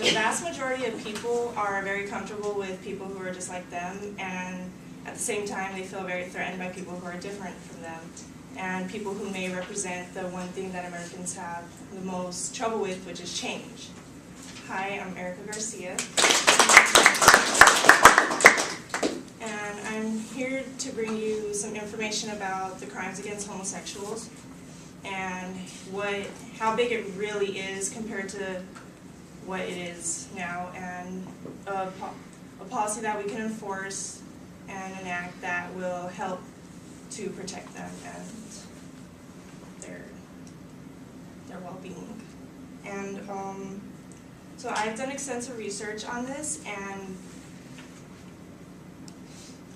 the vast majority of people are very comfortable with people who are just like them, and at the same time they feel very threatened by people who are different from them, and people who may represent the one thing that Americans have the most trouble with, which is change. Hi, I'm Erica Garcia, and I'm here to bring you some information about the crimes against homosexuals and how big it really is compared to what it is now, and a policy that we can enforce and enact that will help to protect them and their well-being. And so I've done extensive research on this and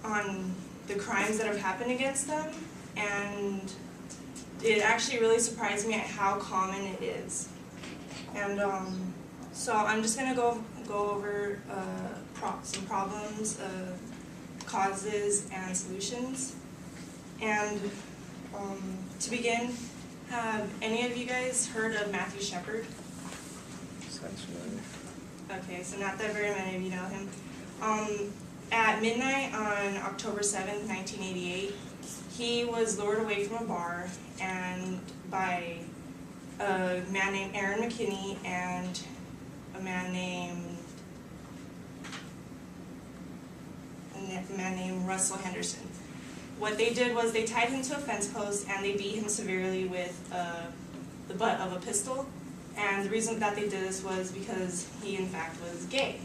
on the crimes that have happened against them, and it actually really surprised me at how common it is. And so I'm just going to go over some problems, causes, and solutions. And to begin, have any of you guys heard of Matthew Shepard? Sounds familiar. Okay, so not that very many of you know him. At midnight on October 7th, 1988, he was lured away from a bar and by a man named Aaron McKinney and a man named Russell Henderson. What they did was they tied him to a fence post and they beat him severely with the butt of a pistol. And the reason that they did this was because he in fact was gay.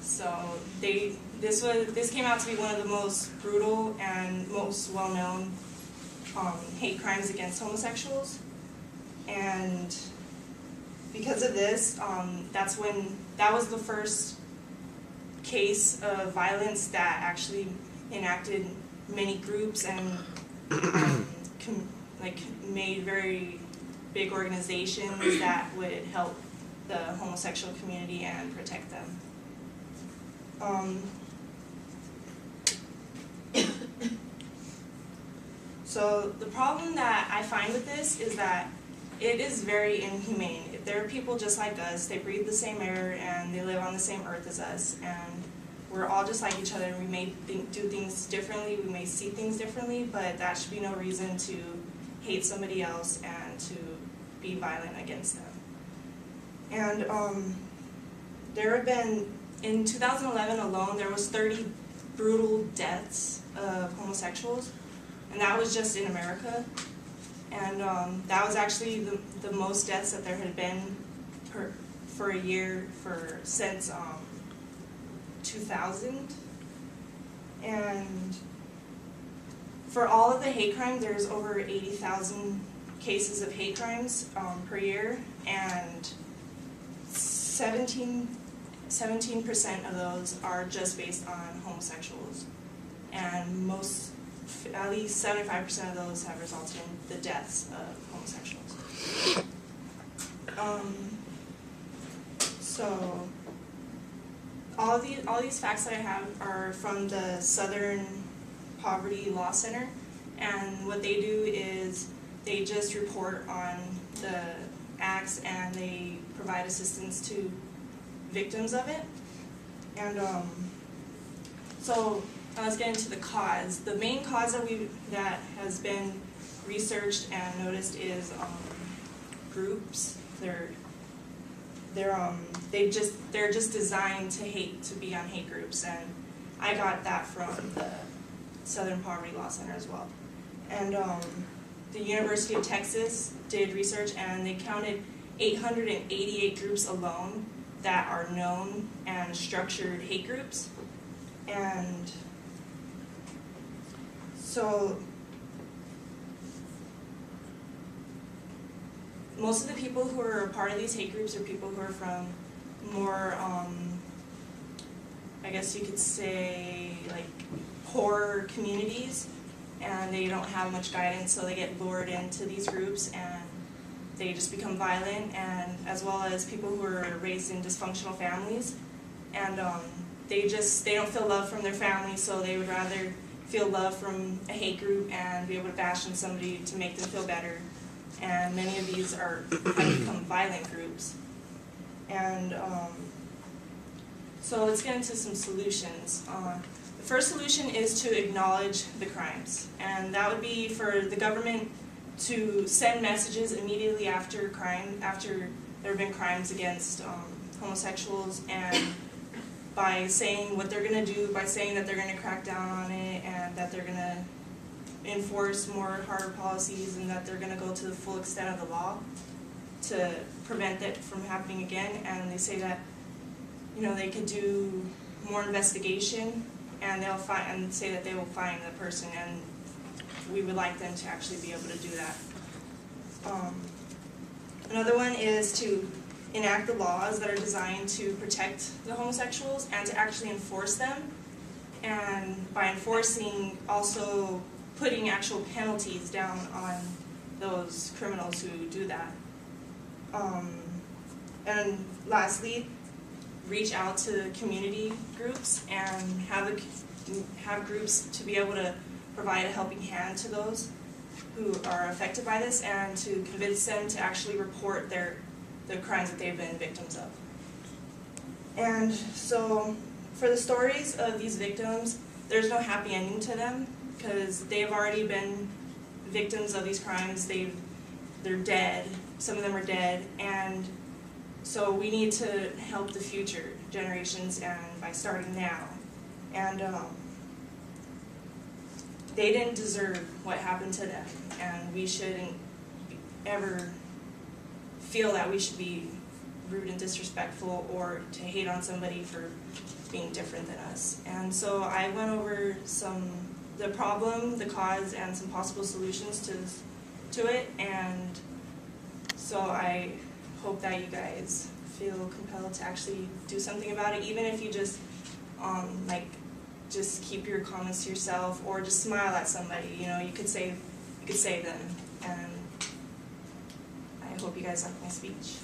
So this came out to be one of the most brutal and most well-known hate crimes against homosexuals. And because of this, that was the first case of violence that actually enacted many groups and made very big organizations that would help the homosexual community and protect them. So the problem that I find with this is that it is very inhumane. There are people just like us, they breathe the same air and they live on the same earth as us, and we're all just like each other, and we may do things differently, we may see things differently, but that should be no reason to hate somebody else and to be violent against them. And there have been, in 2011 alone, there was 30 brutal deaths of homosexuals, and that was just in America. And that was actually the most deaths that there had been for a year since 2000. And for all of the hate crime, there's over 80,000 cases of hate crimes per year, and 17% of those are just based on homosexuals, and at least 75% of those have resulted in the deaths of homosexuals. So all these facts that I have are from the Southern Poverty Law Center, and what they do is they just report on the acts and they provide assistance to victims of it. And so let's get into the cause. The main cause that has been researched and noticed is groups. They're just designed to be on hate groups, and I got that from the Southern Poverty Law Center as well. And the University of Texas did research, and they counted 888 groups alone that are known and structured hate groups. And so most of the people who are a part of these hate groups are people who are from more, I guess you could say, like poorer communities, and they don't have much guidance, so they get lured into these groups and they just become violent, and as well as people who are raised in dysfunctional families, and they don't feel love from their family, so they would rather feel love from a hate group and be able to bash on somebody to make them feel better. And many of these have become violent groups. And So let's get into some solutions. The first solution is to acknowledge the crimes, and that would be for the government to send messages immediately after crime, after there have been crimes against homosexuals, and by saying what they're going to do, by saying that they're going to crack down on it, and that they're going to enforce more harder policies, and that they're going to go to the full extent of the law to prevent it from happening again. And they say that, you know, they could do more investigation, and they'll find, and say that they will find the person, and we would like them to actually be able to do that. Another one is to enact the laws that are designed to protect the homosexuals and to actually enforce them, and by enforcing, also putting actual penalties down on those criminals who do that. And lastly, reach out to community groups and have groups to be able to provide a helping hand to those who are affected by this, and to convince them to actually report the crimes that they've been victims of. And so for the stories of these victims, there's no happy ending to them, because they've already been victims of these crimes. They're dead. Some of them are dead, and so we need to help the future generations, and by starting now. And they didn't deserve what happened to them, and we shouldn't ever feel that we should be rude and disrespectful or to hate on somebody for being different than us. And so I went over the problem, the cause, and some possible solutions to it, and so I hope that you guys feel compelled to actually do something about it, even if you just just keep your comments to yourself, or just smile at somebody. You know, you could save them. And I hope you guys like my speech.